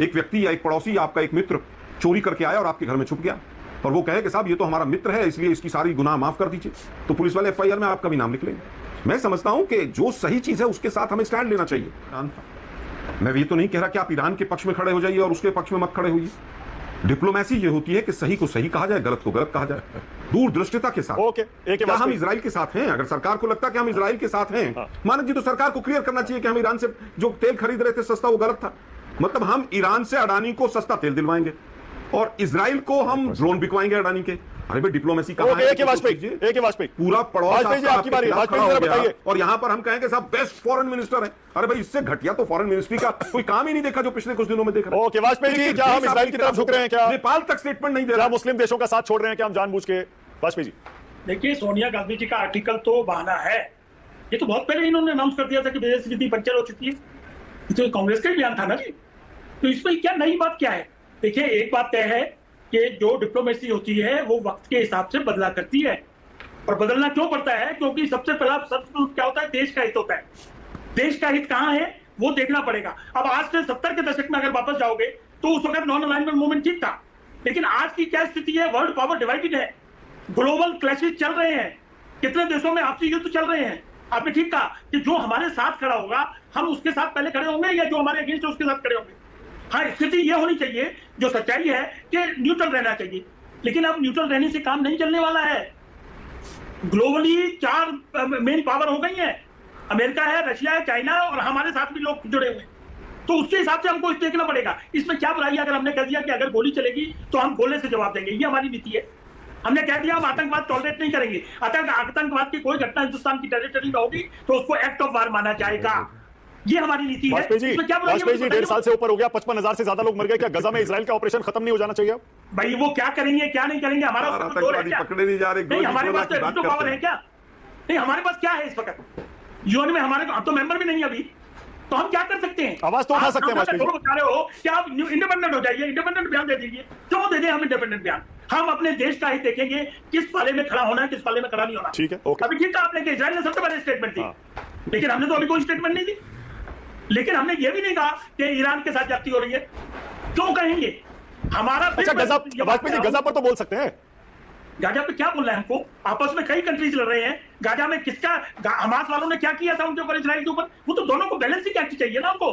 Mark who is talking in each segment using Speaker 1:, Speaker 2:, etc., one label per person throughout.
Speaker 1: एक व्यक्ति या एक पड़ोसी, आपका एक मित्र चोरी करके आया और आपके घर में छुप गया, और वो कहे कि साहब ये तो हमारा मित्र है, इसलिए इसकी सारी गुनाह माफ कर दीजिए, तो पुलिस वाले एफआईआर में आपका भी नाम लिख लेंगे। मैं समझता हूं कि जो सही चीज है उसके साथ हमें स्टैंड लेना चाहिए। मैं ये तो नहीं कह रहा कि आप ईरान के पक्ष में खड़े हो जाइए और उसके पक्ष में मत खड़े होइए। डिप्लोमेसी ये होती है कि सही को सही कहा जाए, गलत को गलत कहा जाए, दूरदृष्टिता के साथ। क्या हम इजराइल के साथ हैं? अगर सरकार को लगता है कि हम इजराइल के साथ हैं, मानक जी, तो सरकार को क्लियर करना चाहिए कि हम ईरान से जो तेल खरीद रहे थे सस्ता, वो गलत था। मतलब हम ईरान से अडानी को सस्ता तेल दिलवाएंगे और इजराइल को हम ड्रोन बिकवाएंगे अडानी के। अरे भाई डिप्लोमेसी कहां है? पूरा पड़ोस आपकी बारी, और यहां पर हम कहेंगे साहब बेस्ट फॉरेन मिनिस्टर है। अरे भाई इससे घटिया तो फॉरेन मिनिस्ट्री का कोई काम ही नहीं देखा जो पिछले कुछ दिनों में देख रहे हैं।
Speaker 2: ओके वाजपेयी जी, क्या हम इजराइल की तरफ झुक रहे हैं? क्या
Speaker 1: नेपाल तक स्टेटमेंट नहीं दे रहा?
Speaker 2: मुस्लिम देशों का साथ छोड़ रहे हैं क्या हम जानबूझ के? वाजपेयी जी
Speaker 3: देखिए, सोनिया गांधी जी का आर्टिकल तो बहाना है। ये तो बहुत पहले इन्होंने अनाउंस कर दिया था कि विदेश नीति पंक्चर हो चुकी है। तो कांग्रेस का ही बयान था ना जी। तो इसमें क्या नई बात क्या है? देखिए, एक बात तय है कि जो डिप्लोमेसी होती है वो वक्त के हिसाब से बदला करती है, और बदलना क्यों पड़ता है? क्योंकि सबसे पहला क्या होता है, देश का हित होता है। देश का हित कहां है वो देखना पड़ेगा। अब आज से 70 के दशक में अगर वापस जाओगे तो उस वक्त नॉन अलाइनमेंट मूवमेंट ठीक था, लेकिन आज की क्या स्थिति है? वर्ल्ड पावर डिवाइडेड है, ग्लोबल क्लैशेस चल रहे हैं, कितने देशों में आपसी युद्ध चल रहे हैं। आपने ठीक कहा कि जो हमारे साथ खड़ा होगा हम उसके साथ पहले खड़े होंगे, या जो हमारे अगेंस्ट है उसके साथ खड़े होंगे। हाँ, स्थिति यह होनी चाहिए, जो सच्चाई है कि न्यूट्रल रहना चाहिए, लेकिन अब न्यूट्रल रहने से काम नहीं चलने वाला है। ग्लोबली 4 मेन पावर हो गई हैं, अमेरिका है, रशिया है, चाइना, और हमारे साथ भी लोग जुड़े हुए हैं। तो उसके हिसाब से हमको देखना पड़ेगा। इसमें क्या बुराई है अगर हमने कह दिया कि अगर गोली चलेगी तो हम गोले से जवाब देंगे? ये हमारी नीति है। हमने कह दिया हम आतंकवाद टॉलरेट नहीं करेंगे, आतंकवाद की कोई घटना हिंदुस्तान की टेरिटरी में होगी तो उसको एक्ट ऑफ वार माना जाएगा। ये हमारी नीति है।
Speaker 2: वाजपेयी जी 1.5 साल से ऊपर हो गया, 55,000 से ज्यादा लोग मर गए। क्या गजा में इजराइल का ऑपरेशन खत्म नहीं हो जाना चाहिए?
Speaker 3: भाई वो क्या करेंगे क्या नहीं करेंगे, हमारा
Speaker 1: पकड़े नहीं जा रहे,
Speaker 3: नहीं हमारे पास तो पावर है क्या? नहीं, हमारे पास क्या है इस वक्त यूएन में? हमारे तो मेंबर भी नहीं है अभी, तो हम क्या कर सकते हैं?
Speaker 2: आवाज तो उठा सकते हैं।
Speaker 3: बता रहे हो कि आप इंडिपेंडेंट हो जाइए, इंडिपेंडेंट बयान दे दीजिए। क्यों दे दें हम इंडिपेंडेंट बयान? हम अपने देश का ही देखेंगे, किस पाले में खड़ा होना है, किस पाले में खड़ा नहीं होना।
Speaker 2: ठीक है, ओके।
Speaker 3: अभी ठीक है आपने, इजराइल ने सबसे पहले स्टेटमेंट दी, लेकिन हमने तो अभी कोई स्टेटमेंट नहीं दी। लेकिन हमने ये भी नहीं कहा कि ईरान के साथ जाती हो रही है। क्यों कहेंगे? हमारा
Speaker 2: अच्छा, वाजपेयी जी गजा पर तो बोल सकते हैं।
Speaker 3: गाजा पे क्या बोल रहे हैं? हमको आपस में कई कंट्रीज लड़ रहे हैं। गाजा में किसका, हमास वालों ने क्या किया था उनके ऊपर, इजराइल के ऊपर? वो तो दोनों को बैलेंसिंग एक्ट चाहिए ना हमको।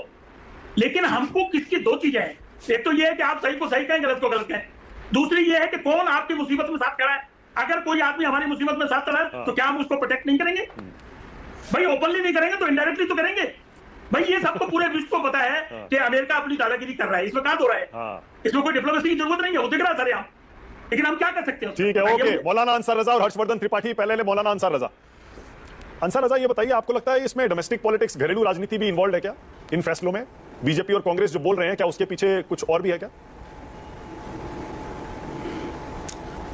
Speaker 3: लेकिन हमको किसकी दो चीजें हैं, एक तो ये है कि आप सही को सही कहें, गलत को गलत कहें। दूसरी ये है कि कौन आपकी मुसीबत में साथ खड़ा है। अगर कोई आदमी हमारी मुसीबत में साथ खड़ा है तो क्या हम उसको प्रोटेक्ट नहीं करेंगे? भाई ओपनली नहीं करेंगे तो इनडायरेक्टली तो करेंगे। भाई ये सबको पूरे विश्व को पता है कि अमेरिका अपनी दादागिरी कर रहा है, इसमें कहां हो रहा है? इसमें कोई डिप्लोमेसी की जरूरत नहीं है, वो दिख रहा है सारे। लेकिन हम क्या कर सकते हैं?
Speaker 2: ठीक है, ओके। मौलाना अंसार रजा और हर्षवर्धन त्रिपाठी, पहले ले मौलाना अंसार रजा। अंसार रजा, ये बताइए, आपको लगता है इसमें डोमेस्टिक पॉलिटिक्स, घरेलू राजनीति भी इन्वॉल्व है क्या इन फैसलों में? बीजेपी और कांग्रेस जो बोल रहे हैं, क्या उसके पीछे कुछ और भी है क्या?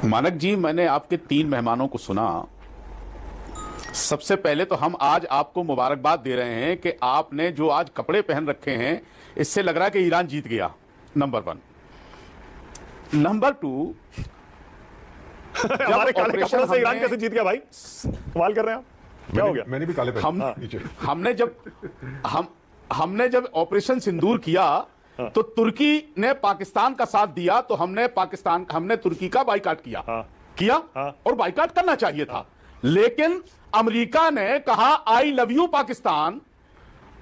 Speaker 4: मानक जी, मैंने आपके 3 मेहमानों को सुना। सबसे पहले तो हम आज आपको मुबारकबाद दे रहे हैं कि आपने जो आज कपड़े पहन रखे हैं, इससे लग रहा है कि ईरान जीत गया, नंबर 1। नंबर 2,
Speaker 2: हमारे काले कपड़ों से ईरान कैसे जीत गया भाई? सवाल कर रहे हैं आप, क्या हो गया?
Speaker 1: मैंने भी काले
Speaker 4: हमने जब ऑपरेशन सिंदूर किया तो तुर्की ने पाकिस्तान का साथ दिया, तो हमने तुर्की का बाइकाट किया और बाइकाट करना चाहिए था। लेकिन अमेरिका ने कहा आई लव यू पाकिस्तान,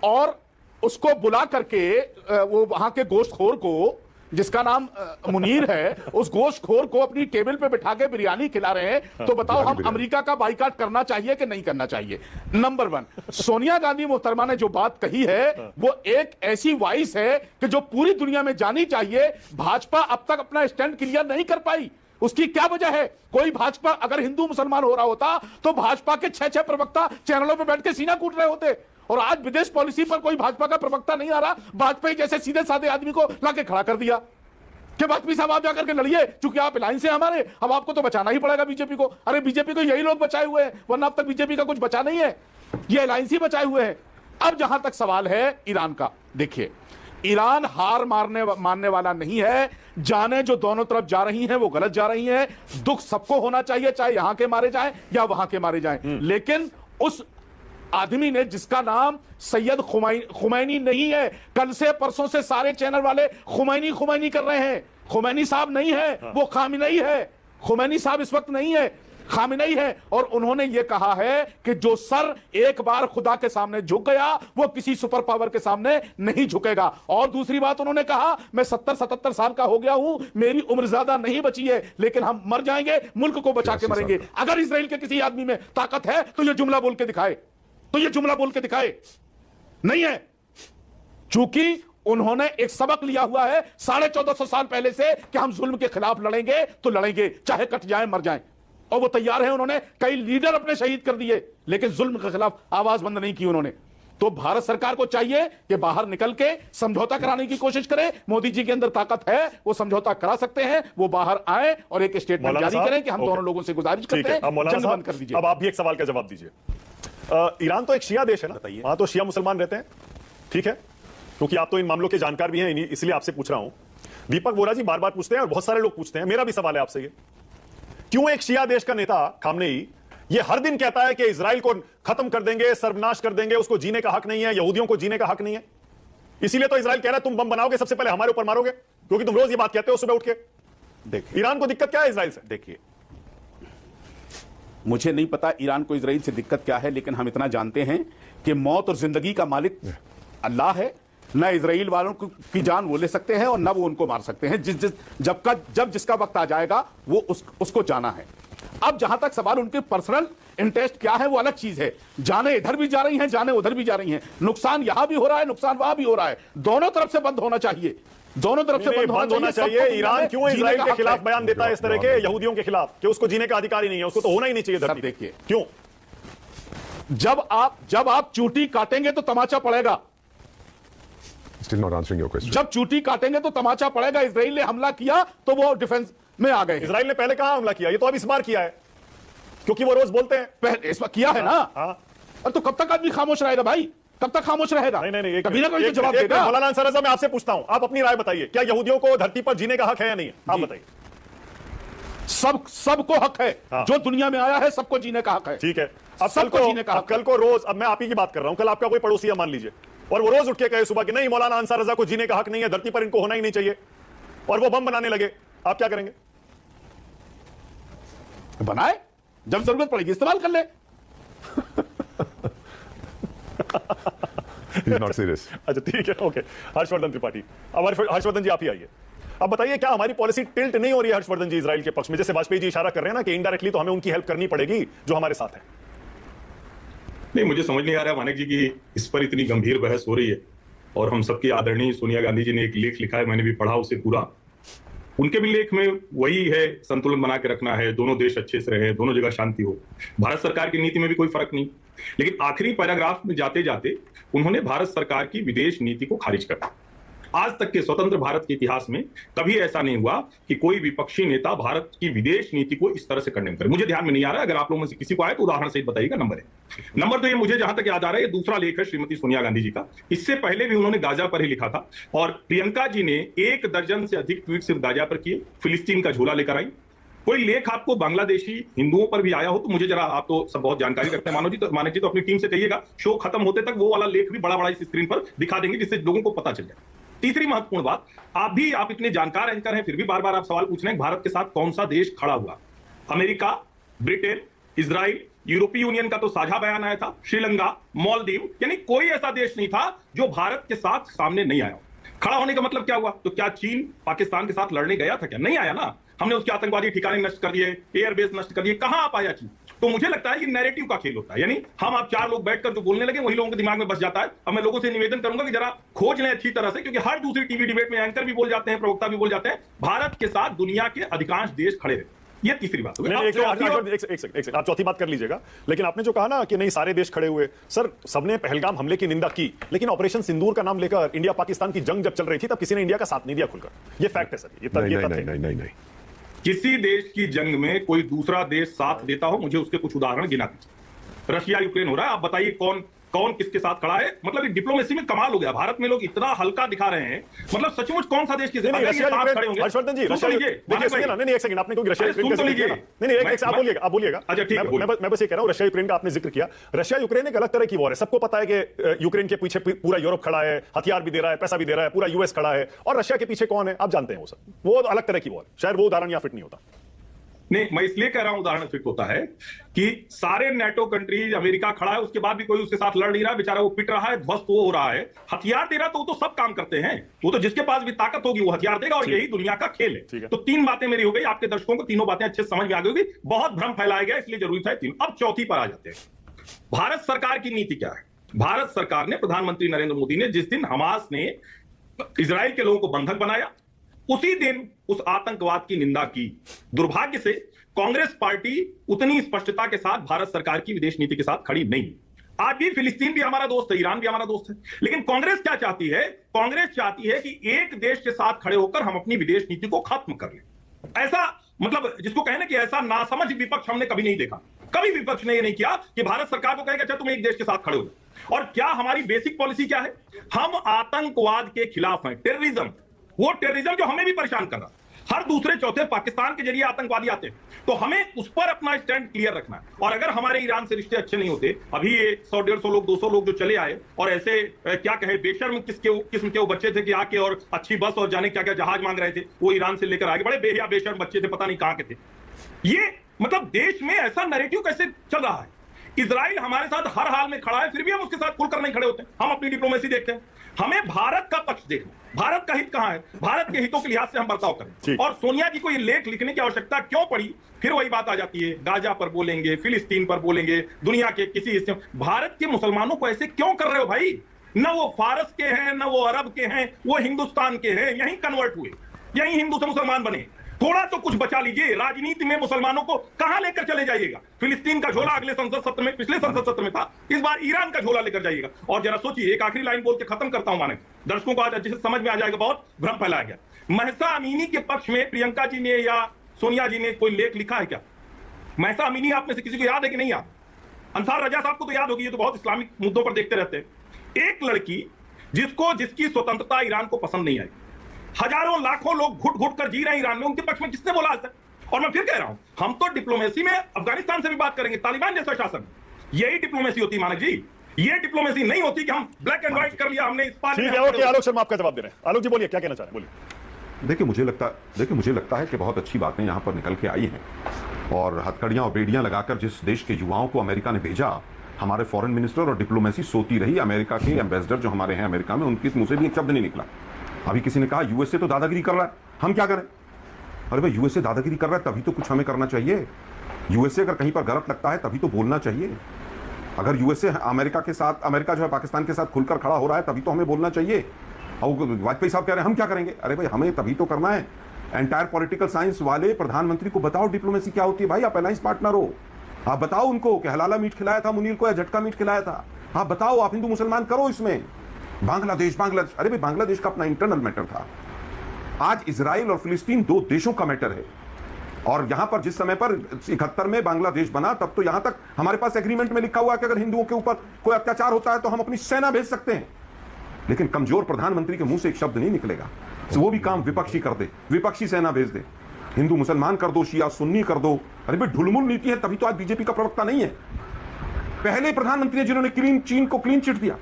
Speaker 4: और उसको बुला करके वो वहां के गोश्तखोर को, जिसका नाम मुनीर है, उस गोश्तखोर को अपनी टेबल पे बिठा के बिरयानी खिला रहे हैं। तो बताओ, हम अमेरिका का बाइकाट करना चाहिए कि नहीं करना चाहिए? नंबर 1, सोनिया गांधी मोहतरमा ने जो बात कही है वो एक ऐसी वॉइस है कि जो पूरी दुनिया में जानी चाहिए। भाजपा अब तक अपना स्टैंड क्लियर नहीं कर पाई, उसकी क्या वजह है? कोई भाजपा, अगर हिंदू मुसलमान हो रहा होता तो भाजपा के 6 प्रवक्ता चैनलों पे बैठ के सीना कूट रहे होते। और आज विदेश पॉलिसी पर कोई भाजपा का प्रवक्ता नहीं आ रहा। वाजपेयी जैसे सीधे साधे आदमी को लाके खड़ा कर दिया कि वाजपेयी साहब आप जाकर के लड़िए, चूंकि आप अलायंस से हमारे, अब आपको तो बचाना ही पड़ेगा बीजेपी को। अरे बीजेपी को यही लोग बचाए हुए हैं, वरना अब तक बीजेपी का कुछ बचा नहीं है, ये अलायंस ही बचाए हुए हैं। अब जहां तक सवाल है ईरान का, देखिए, ईरान हार मानने वाला नहीं है। जाने जो दोनों तरफ जा रही हैं वो गलत जा रही हैं। दुख सबको होना चाहिए, चाहे यहां के मारे जाएं या वहां के मारे जाएं, लेकिन उस आदमी ने जिसका नाम सैयद खुमैनी नहीं है, कल से परसों से सारे चैनल वाले खुमैनी खुमैनी कर रहे हैं। खुमैनी साहब नहीं है, वो खामिनेई है। खुमैनी साहब इस वक्त नहीं है, खामिनेई है। और उन्होंने ये कहा है कि जो सर एक बार खुदा के सामने झुक गया वो किसी सुपर पावर के सामने नहीं झुकेगा। और दूसरी बात उन्होंने कहा, मैं 70-77 साल का हो गया हूं, मेरी उम्र ज्यादा नहीं बची है, लेकिन हम मर जाएंगे, मुल्क को बचा के मरेंगे। अगर इजराइल के किसी आदमी में ताकत है तो ये जुमला बोल के दिखाए, तो ये जुमला बोल के दिखाए। नहीं है, चूंकि उन्होंने एक सबक लिया हुआ है 1450 साल पहले से कि हम जुल्म के खिलाफ लड़ेंगे तो लड़ेंगे, चाहे कट जाए मर जाए। और वो तैयार है। उन्होंने कई लीडर अपने शहीद कर दिए, लेकिन जुल्म के खिलाफ आवाज बंद नहीं की उन्होंने। तो भारत सरकार को चाहिए कि बाहर निकल के समझौता कराने की कोशिश करे। मोदी जी के अंदर ताकत है, वो समझौता करा सकते हैं, वो बाहर आए और एक स्टेटमेंट जारी करें कि हम दोनों लोगों से गुजारिश करते हैं, जंग बंद कर दीजिए।
Speaker 2: अब आप भी एक सवाल का जवाब दीजिए। ईरान तो एक शिया देश है ना, वहां तो शिया मुसलमान रहते हैं, ठीक है, क्योंकि आप तो इन मामलों के जानकार भी हैं, इसलिए आपसे पूछ रहा हूं। दीपक वोरा जी बार बार पूछते हैं और बहुत सारे लोग पूछते हैं, मेरा भी सवाल है आपसे ये, क्यों एक शिया देश का नेता खामनेई ये हर दिन कहता है कि इजराइल को खत्म कर देंगे, सर्वनाश कर देंगे, उसको जीने का हक नहीं है, यहूदियों को जीने का हक नहीं है। इसीलिए तो इजराइल कह रहा है तुम बम बनाओगे सबसे पहले हमारे ऊपर मारोगे, क्योंकि तुम रोज ये बात कहते हो सुबह उठ के। देखिए ईरान को दिक्कत क्या है इजराइल से?
Speaker 4: देखिए, मुझे नहीं पता ईरान को इजराइल से दिक्कत क्या है, लेकिन हम इतना जानते हैं कि मौत और जिंदगी का मालिक अल्लाह है। न इजराइल वालों की जान वो ले सकते हैं और न वो उनको मार सकते हैं। जब जिसका वक्त आ जाएगा वो उसको जाना है। अब जहां तक सवाल उनके पर्सनल इंटरेस्ट क्या है वो अलग चीज है। जाने इधर भी जा रही हैं, जाने उधर भी जा रही हैं, नुकसान यहां भी हो रहा है, नुकसान वहां भी हो रहा है। दोनों तरफ से बंद होना चाहिए, दोनों तरफ से बंद होना चाहिए।
Speaker 2: ईरान क्यों इजराइल के खिलाफ बयान देता है इस तरह के, यहूदियों के खिलाफ, कि उसको जीने का अधिकार ही नहीं है, उसको तो होना ही नहीं चाहिए धरती।
Speaker 4: देखिए
Speaker 2: क्यों,
Speaker 4: जब आप चूटी काटेंगे तो तमाचा पड़ेगा।
Speaker 5: Still not answering your question.
Speaker 4: जब चूटी काटेंगे तो तमाचा पड़ेगा। इजराइल ने हमला किया तो वो डिफेंस में आ गए।
Speaker 2: इजराइल ने पहले कहां हमला किया? ये तो अब इस बार किया है, क्योंकि वो रोज बोलते हैं
Speaker 4: पहले इस बार किया है ना। और तो कब तक आदमी खामोश रहेगा भाई? कब तक खामोश रहेगा?
Speaker 2: नहीं,
Speaker 4: कभी ना कभी तो जवाब देगा।
Speaker 2: मौलाना अंसार रज़ा, मैं आपसे पूछता हूं, आप अपनी राय बताइए, क्या यहूदियों को धरती पर जीने का हक है या नहीं है? आप बताइए।
Speaker 4: सबको हक है, जो दुनिया में आया है सबको जीने का हक है।
Speaker 2: ठीक है, अब
Speaker 4: सबको जीने का हक।
Speaker 2: कल को रोज, अब मैं आप ही की बात कर रहा हूं, कल आपका कोई पड़ोसी है मान लीजिए, और वो रोज उठ के कहे सुबह कि नहीं मौलाना अंसार रज़ा को जीने का हक नहीं है, धरती पर इनको होना ही नहीं चाहिए, और वो बम बनाने लगे, आप क्या करेंगे?
Speaker 4: बनाए, जब जरूरत पड़ेगी इस्तेमाल कर ले।
Speaker 5: He's not serious.
Speaker 2: अच्छा ठीक है, ओके। हर्षवर्धन त्रिपाठी, अब हर्षवर्धन जी आप ही आइए, अब बताइए क्या हमारी पॉलिसी टिल्ट नहीं हो रही है हर्षवर्धन जी इजराइल के पक्ष में? जैसे वाजपेयी जी इशारा कर रहे हैं ना कि इनडायरेक्टली तो हमें उनकी हेल्प करनी पड़ेगी जो हमारे साथ है।
Speaker 6: नहीं, मुझे समझ नहीं आ रहा है मानिक जी की इस पर इतनी गंभीर बहस हो रही है, और हम सबकी आदरणीय सोनिया गांधी जी ने एक लेख लिखा है, मैंने भी पढ़ा उसे पूरा। उनके भी लेख में वही है, संतुलन बना के रखना है, दोनों देश अच्छे से रहे, दोनों जगह शांति हो। भारत सरकार की नीति में भी कोई फर्क नहीं, लेकिन आखिरी पैराग्राफ में जाते जाते उन्होंने भारत सरकार की विदेश नीति को खारिज कर दिया। आज तक के स्वतंत्र भारत के इतिहास में कभी ऐसा नहीं हुआ कि कोई विपक्षी नेता भारत की विदेश नीति को इस तरह से कंडेम करे। मुझे ध्यान में नहीं आ रहा है, अगर आप लोगों में से किसी को आए तो उदाहरण सहित बताइएगा। नंबर तो ये मुझे जहां तक याद आ रहा है, ये दूसरा लेख है श्रीमती सोनिया गांधी जी का। इससे पहले भी उन्होंने गाजा पर ही लिखा था, और प्रियंका जी ने 1 दर्जन से अधिक ट्वीट सिर्फ गाजा पर किए, फिलिस्तीन का झोला लेकर आई। कोई लेख आपको बांग्लादेशी हिंदुओं पर भी आया हो तो मुझे जरा, आप तो सब बहुत जानकारी रखते हैं मानव जी, तो अपनी टीम से कहिएगा शो खत्म होते तक वो वाला लेख भी बड़ा बड़ा इस स्क्रीन पर दिखा देंगे, जिससे लोगों को पता चल जाए। तीसरी महत्वपूर्ण बात, आप इतने जानकार एंकर हैं, फिर भी बार बार आप सवाल पूछ रहे हैं भारत के साथ कौन सा देश खड़ा हुआ? अमेरिका, ब्रिटेन, इजराइल, यूरोपीय यूनियन का तो साझा बयान आया था, श्रीलंका, मालदीव, यानी कोई ऐसा देश नहीं था जो भारत के साथ सामने नहीं आया। खड़ा होने का मतलब क्या हुआ? तो क्या चीन पाकिस्तान के साथ लड़ने गया था? क्या नहीं आया ना। हमने उसके आतंकवादी ठिकाने नष्ट कर दिए, एयरबेस नष्ट कर दिए, कहां आप आया चीन? तो मुझे लगता है कि नैरेटिव का खेल होता है, यानी हम आप 4 लोग बैठकर जो बोलने लगे वही लोगों के दिमाग में बस जाता है। अब मैं लोगों से निवेदन करूंगा कि जरा खोज लें अच्छी तरह से, क्योंकि हर दूसरी टीवी डिबेट में एंकर भी बोल जाते हैं, प्रवक्ता भी बोल जाते हैं, भारत के साथ दुनिया के अधिकांश देश खड़े रहे। ये तीसरी बात।
Speaker 2: एक आप चौथी बात कर लीजिएगा, लेकिन आपने जो कहा ना कि नहीं सारे देश खड़े हुए, सर सबने पहलगाम हमले की निंदा की, लेकिन ऑपरेशन सिंदूर का नाम लेकर इंडिया पाकिस्तान की जंग जब चल रही थी तब किसी ने इंडिया का साथ नहीं दिया खुलकर। ये फैक्ट है सर, ये
Speaker 5: नहीं।
Speaker 6: किसी देश की जंग में कोई दूसरा देश साथ देता हो, मुझे उसके कुछ उदाहरण गिना दीजिए। रशिया यूक्रेन हो रहा है, आप बताइए कौन कौन किसके साथ खड़ा है। मतलब ये डिप्लोमेसी में कमाल हो गया। भारत में लोग इतना हल्का दिखा रहे हैं, मतलब सचमुच कौन सा देश के साथ खड़े होंगे।
Speaker 2: हर्षवर्धन जी,
Speaker 6: सुन लीजिए,
Speaker 2: नहीं एक सेकंड, आपने कोई रशिया यूक्रेन का जिक्र किया ना? नहीं आप बोलिएगा।
Speaker 6: अच्छा ठीक है,
Speaker 2: मैं बस ये कह रहा हूं, रशिया यूक्रेन का आपने जिक्र किया। रशिया यूक्रेन एक अलग तरह की वॉर है। सबको पता है कि यूक्रेन के पीछे पूरा यूरोप खड़ा है, हथियार भी दे रहा है, पैसा भी दे रहा है, पूरा यूएस खड़ा है, और रशिया के पीछे कौन है आप जानते हैं। वो सब वो अलग तरह की वॉर, शायद वो उदाहरण यहां फिट नहीं होता।
Speaker 6: नहीं, मैं इसलिए कह रहा हूं उदाहरण फिट होता है कि सारे नेटो कंट्रीज, अमेरिका खड़ा है, उसके बाद भी कोई उसके साथ लड़ नहीं रहा, बेचारा वो पिट रहा है, ध्वस्त वो हो रहा है, हथियार दे रहा, तो वो तो सब काम करते हैं। वो तो जिसके पास भी ताकत होगी वो हथियार देगा, और यही दुनिया का खेल है। तो तीन बातें मेरी हो गई, आपके दर्शकों को तीनों बातें अच्छे समझ में आ गई होगी। बहुत भ्रम फैलाया गया, इसलिए जरूरी था तीन। अब चौथी पर आ जाते हैं। भारत सरकार की नीति क्या है। भारत सरकार ने, प्रधानमंत्री नरेंद्र मोदी ने जिस दिन हमास ने इजराइल के लोगों को बंधक बनाया, उसी दिन उस आतंकवाद की निंदा की। दुर्भाग्य से कांग्रेस पार्टी उतनी स्पष्टता के साथ भारत सरकार की विदेश नीति के साथ खड़ी नहीं। आज भी फिलिस्तीन भी हमारा दोस्त है, ईरान भी हमारा दोस्त है, लेकिन कांग्रेस क्या चाहती है। कांग्रेस चाहती है कि एक देश के साथ खड़े होकर हम अपनी विदेश नीति को खत्म कर लें। ऐसा मतलब जिसको कहने कि ऐसा नासमझ विपक्ष हमने कभी नहीं देखा। कभी विपक्ष ने यह नहीं किया कि भारत सरकार को कहेगा अच्छा तुम एक देश के साथ खड़े हो जाओ। और क्या हमारी बेसिक पॉलिसी क्या है। हम आतंकवाद के खिलाफ हैं, टेररिज्म, वो टेररिज्म जो हमें भी परेशान कर रहा है। हर दूसरे चौथे पाकिस्तान के जरिए आतंकवादी आते हैं, तो हमें उस पर अपना स्टैंड क्लियर रखना है। और अगर हमारे ईरान से रिश्ते अच्छे नहीं होते, अभी ये 100-150 लोग 200 लोग जो चले आए और ऐसे क्या कहे बेशर्म किस्म के वो बच्चे थे कि आके और अच्छी बस और जाने क्या क्या जहाज मांग रहे थे, वो ईरान से लेकर आगे बड़े बेहिया बेशर्म बच्चे थे, पता नहीं कहां के थे। ये मतलब देश में ऐसा नैरेटिव कैसे चल रहा है। इजराइल हमारे साथ हर हाल में खड़ा है, फिर भी हम उसके साथ खुलकर नहीं खड़े होते। हम अपनी डिप्लोमेसी देखते हैं। हमें भारत का पक्ष देखना, भारत का हित कहां है, भारत के हितों के लिहाज से हम बर्ताव करें। और सोनिया जी को ये लेख लिखने की आवश्यकता क्यों पड़ी, फिर वही बात आ जाती है। गाजा पर बोलेंगे, फिलिस्तीन पर बोलेंगे, दुनिया के किसी हिस्से। भारत के मुसलमानों को ऐसे क्यों कर रहे हो भाई। न वो फारस के हैं, न वो अरब के हैं, वो हिंदुस्तान के हैं, यहीं कन्वर्ट हुए, यहीं हिंदू से मुसलमान बने। थोड़ा तो कुछ बचा लीजिए। राजनीति में मुसलमानों को कहां लेकर चले जाइएगा। फिलिस्तीन का झोला अगले संसद सत्र में, पिछले संसद सत्र में था, इस बार ईरान का झोला लेकर जाइएगा। और जरा सोचिए, एक आखिरी लाइन बोल के खत्म करता हूं, माने दर्शकों को आज अच्छे से समझ में आ जाएगा, बहुत भ्रम फैलाया गया। महसा अमीनी के पक्ष में प्रियंका जी ने या सोनिया जी ने कोई लेख लिखा है क्या। महसा अमीनी आप में से किसी को याद है कि नहीं याद। अंसार रजा साहब को तो याद होगी, ये तो बहुत इस्लामिक मुद्दों पर देखते रहते हैं। एक लड़की जिसकी स्वतंत्रता ईरान को पसंद नहीं आई, हजारों लाखों लोग घुट घुट कर जी रहे हैं ईरान में, उनके पक्ष में किसने बोला आज तक। और मैं फिर कह रहा हूं, हम तो डिप्लोमेसी में अफगानिस्तान से भी बात करेंगे, तालिबान जैसा शासन, यही डिप्लोमेसी होती मानक जी। ये डिप्लोमेसी नहीं होती कि हम ब्लैक एंड व्हाइट कर लिया हमने इस पार्टी में।
Speaker 2: आलोक शर्मा आपका जवाब दे रहे हैं। आलोक जी बोलिए, क्या कहना चाह रहे हैं, बोलिए।
Speaker 1: देखिए मुझे लगता है कि बहुत अच्छी बातें यहां पर निकल के आई हैं, और हथकड़ियां और बेड़ियां लगाकर जिस देश के युवाओं को अमेरिका ने भेजा, हमारे फॉरेन मिनिस्टर और डिप्लोमेसी सोती रही। अमेरिका के एम्बेसडर जो हमारे हैं अमेरिका में, उनके मुंह से भी एक शब्द नहीं निकला। अभी किसी ने कहा यूएसए तो दादागिरी कर रहा है, हम क्या करें। अरे भाई, यूएसए दादागिरी कर रहा है तभी तो कुछ हमें करना चाहिए। यूएसए अगर कहीं पर गलत लगता है तभी तो बोलना चाहिए। अगर यूएसए अमेरिका जो है पाकिस्तान के साथ खुलकर खड़ा हो रहा है तभी तो हमें बोलना चाहिए। और वाजपेयी साहब कह रहे हैं हम क्या करेंगे। अरे भाई, हमें तभी तो करना है। एंटायर पॉलिटिकल साइंस वाले प्रधानमंत्री को बताओ डिप्लोमेसी क्या होती है भाई। आप अलायंस पार्टनर हो, आप बताओ उनको कि हलाला मीट खिलाया था मुनीर को या झटका मीट खिलाया था। आप बताओ, आप हिंदू मुसलमान करो इसमें। बांग्लादेश, अरे भाई बांग्लादेश का अपना इंटरनल मैटर था। आज इजराइल और फिलिस्तीन दो देशों का मैटर है। और यहां पर जिस समय पर 71 में बांग्लादेश बना, तब तो यहां तक हमारे पास एग्रीमेंट में लिखा हुआ कि अगर हिंदुओं के ऊपर कोई अत्याचार होता है तो हम अपनी सेना भेज सकते हैं। लेकिन कमजोर प्रधानमंत्री के मुंह से एक शब्द नहीं निकलेगा। तो वो भी काम विपक्षी कर दे, विपक्षी सेना भेज दे, हिंदू मुसलमान कर दो, शिया सुन्नी कर दो। अरे भाई, ढुलमुल नीति है, तभी तो आज बीजेपी का प्रवक्ता नहीं है। पहले प्रधानमंत्री जिन्होंने चीन को क्लीन चिट दिया।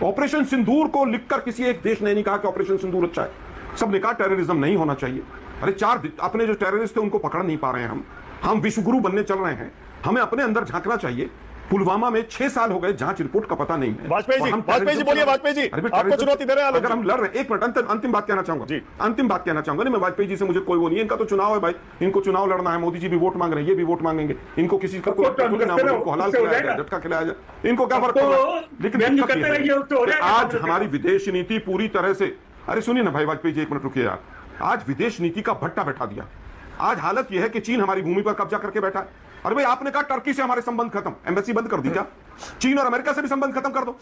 Speaker 1: ऑपरेशन सिंदूर को लिखकर किसी एक देश ने नहीं कहा कि ऑपरेशन सिंदूर अच्छा है। सबने कहा टेररिज्म नहीं होना चाहिए। अरे अपने जो टेररिस्ट थे उनको पकड़ नहीं पा रहे हैं हम विश्वगुरु बनने चल रहे हैं। हमें अपने अंदर झांकना चाहिए। पुलवामा में 6 साल हो गए, जांच रिपोर्ट का पता नहीं है।
Speaker 2: वाजपेयी जी बोलिए। वाजपेयी जी आपको चुनौती दे रहे हैं।
Speaker 1: अगर हम लड़ रहे हैं, एक मिनट, अंतिम बात कहना चाहूंगा। अंतिम बात कहना चाहूंगा। नहीं, मैं वाजपेयी जी से मुझे कोई वो नहीं है। इनका तो चुनाव है भाई, इनको चुनाव लड़ना है। मोदी जी भी वोट मांग रहे हैं, ये भी वोट मांगेंगे। इनको किसी का हलाल खिलाया जाए, झटका खिलाया जाए, इनको क्या फर्क पड़ता है। लेकिन आज हमारी विदेश नीति पूरी तरह से, अरे सुनिए ना भाई वाजपेयी जी, एक मिनट रुकिए यार। आज विदेश नीति का भट्टा बैठा दिया। आज हालत यह है कि चीन हमारी भूमि पर कब्जा करके बैठा है। अरे भाई, आपने कहा टर्की से हमारे संबंध खत्म, एम्बेसी बंद कर दी क्या। चीन और अमेरिका से भी संबंध खत्म कर दो।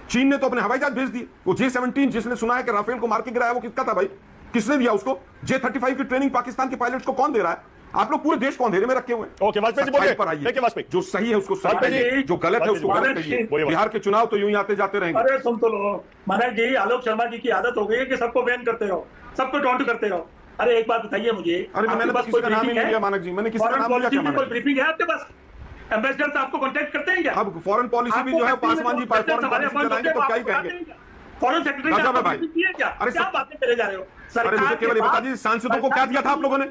Speaker 1: चीन ने तो अपने हवाई जहाज भेज दिए। वो J-17 जिसने सुना है कि राफेल को मार के गिराया, वो किसका था भाई, किसने दिया उसको। J-35 की ट्रेनिंग पाकिस्तान के पायलट्स को कौन दे रहा है। आप लोग पूरे देश को अंधेरे में रखे हुए हैं।
Speaker 2: ओके, वाजपेयी जी
Speaker 1: सच्चाई
Speaker 2: बोलिए।
Speaker 1: पर आइए।
Speaker 2: देखिए वाजपेयी,
Speaker 1: जो सही है उसको सही
Speaker 2: वाजपेयी
Speaker 1: कहिए,
Speaker 2: जी,
Speaker 1: जो गलत है उसको गलत
Speaker 3: वाजपेयी
Speaker 1: कहिए।
Speaker 2: बोलिए।
Speaker 1: बिहार के चुनाव तो यूं ही आते जाते रहेंगे।
Speaker 3: अरे सुन तो लो मानक जी, आलोक शर्मा जी की आदत हो गई है कि सबको बैन करते रहो, सबको टॉन्ट करते रहो। अरे एक बात बताइए मुझे,
Speaker 1: अरे मैंने तो किसी का नाम ही नहीं लिया मानक जी, मैंने किसी का नाम लिया क्या
Speaker 3: कोई
Speaker 1: मानक जी?
Speaker 3: ब्रीफिंग है आपके पास? एम्बेसडर से आपको कांटेक्ट करते हैं क्या?
Speaker 1: अब फॉरेन पॉलिसी भी जो है पासवान जी फॉरेन पॉलिसी चलाएंगे तो क्या ही कहेंगे।
Speaker 3: फॉरेन सेक्रेटरी
Speaker 1: राजा भाई,
Speaker 3: क्या
Speaker 1: अरे
Speaker 3: क्या बातें करे जा रहे हो?
Speaker 1: अरे मुझे केवल ये बता दीजिए, सांसदों को क्या दिया था आप लोगों ने?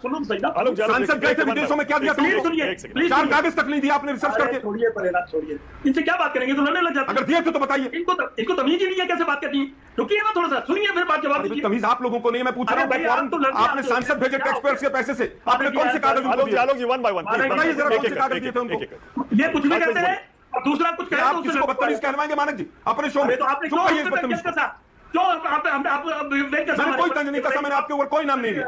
Speaker 3: सुनो सही ना,
Speaker 2: आलोक जी,
Speaker 1: सांसद गए थे विदेशों में, क्या दिया था
Speaker 3: प्लीज
Speaker 1: उनको?
Speaker 3: सुनिए,
Speaker 2: एक सेकंड।
Speaker 3: प्लीज
Speaker 1: 4 कागज तक नहीं दिया आपने रिसर्च
Speaker 3: अरे
Speaker 1: करके।
Speaker 3: छोड़िए परेशान, छोड़िए, इनसे क्या बात करेंगे तो लड़ने लग जाते
Speaker 1: अगर दिए थे तो बताइए।
Speaker 3: इनको तमीज ही नहीं है कैसे बात करनी है। रुकिए ना थोड़ा सा, सुनिए फिर बात जवाब
Speaker 1: अरे
Speaker 3: दीजिए।
Speaker 1: तमीज आप लोगों को नहीं, मैं पूछ रहा हूँ
Speaker 3: अरे
Speaker 1: कि
Speaker 3: भाई,
Speaker 1: फॉरेन
Speaker 3: आप तो लड़के
Speaker 1: आपने
Speaker 3: आते हो।
Speaker 1: सांसद भेजे
Speaker 3: क्या
Speaker 1: टैक्सपेयर्स के पैसे से, आपने
Speaker 3: अरे
Speaker 1: कौन से
Speaker 3: यार,
Speaker 1: कागज उनको
Speaker 2: आलोक जी,
Speaker 1: दिए?
Speaker 2: आलोक जी, वन बाय वन,
Speaker 1: बताइए जरा कौन से कागज दिए थे उनको?
Speaker 3: ये कुछ भी कहते हैं और दूसरा कुछ कहते हैं,
Speaker 1: आप
Speaker 3: उससे
Speaker 1: किसी को
Speaker 3: लड़ते
Speaker 1: बदतमीज
Speaker 3: हैं।
Speaker 1: कहलवाएंगे मानक जी अपने शो में?
Speaker 3: अरे तो आपने
Speaker 1: चुप
Speaker 3: क्यों
Speaker 1: रहिए इस बदतमीज को।
Speaker 3: क्यों आप
Speaker 1: मैंने कोई तंज नहीं कसा, मैंने आपके ऊपर कोई नाम नहीं लिया।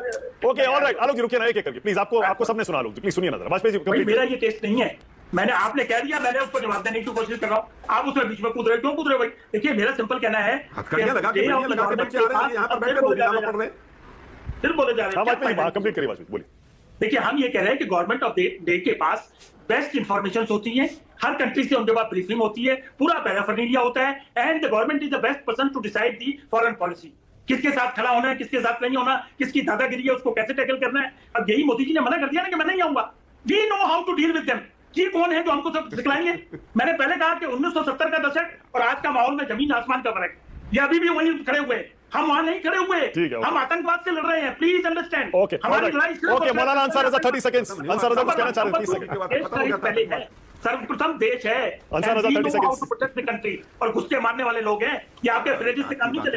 Speaker 2: ओके, ऑलराइट, आलोक जी रुकिए ना, एक एक करके प्लीज, आपको सबने सुना, आलोक जी प्लीज सुनिए ना जरा। वाजपेयी जी
Speaker 3: भाई
Speaker 2: कंप्लीट।
Speaker 3: मेरा ये टेस्ट नहीं है, मैंने आपने कह दिया, मैंने उसको जवाब देने की कोशिश कर रहा हूँ, आप उसमें बीच में कूद रहे, क्यों कूद रहे भाई? देखिए मेरा सिंपल कहना है,
Speaker 1: हथकड़ियां लगा के बच्चे आ रहे हैं यहाँ पर बैठ कर बोलने पड़ रहे हैं।
Speaker 3: फिर बोले जा रहे
Speaker 2: हाँ
Speaker 3: हैं
Speaker 2: वाजपेयी जी, कंप्लीट करिए वाजपेयी, बोलिए।
Speaker 3: देखिए हम ये कह रहे हैं कि गवर्नमेंट ऑफ डे के पास बेस्ट इंफॉर्मेशन होती है, हर कंट्री से उनके पास ब्रीफिंग होती है, पूरा पैराफर्नेलिया होता है, and the government is the best person to decide the foreign policy. किसके साथ खड़ा होना है, किसके साथ नहीं होना, किसकी दादागिरी है, उसको कैसे टैकल करना है। अब यही मोदी जी ने मना कर दिया ना कि मैं नहीं आऊंगा। We know how to deal with them. ये कौन है जो हमको सब सिखलाएंगे? मैंने पहले कहा कि 1970 का दशक और आज का माहौल में जमीन आसमान का फर्क। ये अभी भी वहीं खड़े हुए हैं, हम वहां नहीं खड़े हुए,
Speaker 2: ठीक है,
Speaker 3: हम आतंकवाद से लड़ रहे हैं। Please understand.
Speaker 2: Okay, okay, Maulana Ansar Raza 30 seconds, Ansar रजा कुछ कहना चाह रहे हैं, 30 सेकंड।
Speaker 3: पहले है, सर्वप्रथम देश है,
Speaker 2: अंसार रजा 30 सेकंड्स।
Speaker 3: कंट्री और घुसके मारने वाले लोग हैं, ये आपके फ्रेजेस से काम नहीं चलेगा।